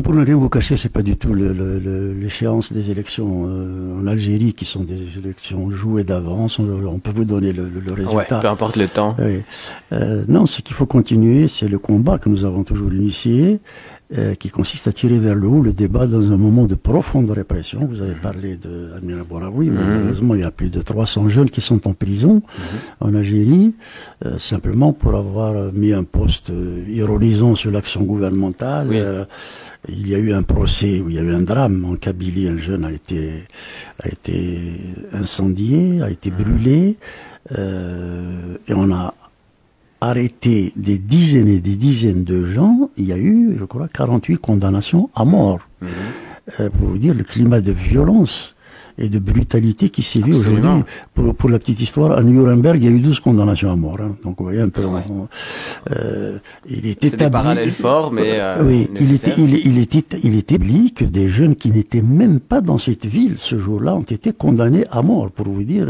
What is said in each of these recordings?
Pour ne rien vous cacher, c'est pas du tout l'échéance des élections en Algérie qui sont des élections jouées d'avance. On peut vous donner le résultat. Ouais, peu importe le temps. Oui. Non, ce qu'il faut continuer, c'est le combat que nous avons toujours initié, qui consiste à tirer vers le haut le débat dans un moment de profonde répression. Vous avez parlé d'Amira Bouraoui, mais malheureusement, il y a plus de 300 jeunes qui sont en prison en Algérie, simplement pour avoir mis un post ironisant sur l'action gouvernementale. Oui. Il y a eu un procès où il y a eu un drame en Kabylie, un jeune a été incendié, a été brûlé, et on a arrêté des dizaines et des dizaines de gens. Il y a eu, je crois, 48 condamnations à mort. Pour vous dire le climat de violence et de brutalité qui sévit aujourd'hui. Pour la petite histoire, à Nuremberg, il y a eu 12 condamnations à mort. Hein. Donc, vous voyez un peu, il est établi. C'est des parallèles forts, mais oui, il est établi que des jeunes qui n'étaient même pas dans cette ville ce jour-là ont été condamnés à mort. Pour vous dire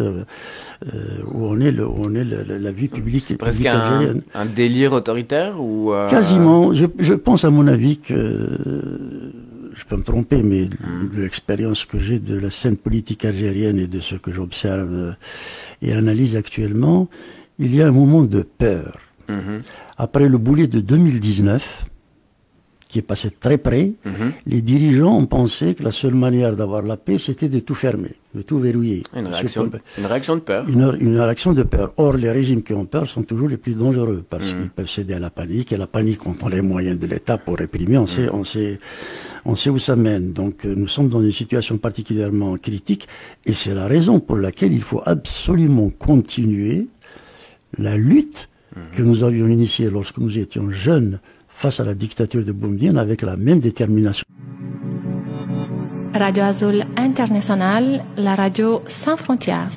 où on est la vie publique. C'est presque un délire autoritaire ou quasiment. Je pense à mon avis que je peux me tromper, mais de l'expérience que j'ai de la scène politique algérienne et de ce que j'observe et analyse actuellement, il y a un moment de peur. Après le boulet de 2019, qui est passé très près, les dirigeants ont pensé que la seule manière d'avoir la paix, c'était de tout fermer, de tout verrouiller. Une réaction de peur. Une réaction de peur. Or, les régimes qui ont peur sont toujours les plus dangereux, parce qu'ils peuvent céder à la panique, et la panique, quand on a les moyens de l'État pour réprimer, on sait où ça mène. Donc, nous sommes dans une situation particulièrement critique, et c'est la raison pour laquelle il faut absolument continuer la lutte que nous avions initiée lorsque nous étions jeunes face à la dictature de Boumediene avec la même détermination. Radio Azul International, la radio sans frontières.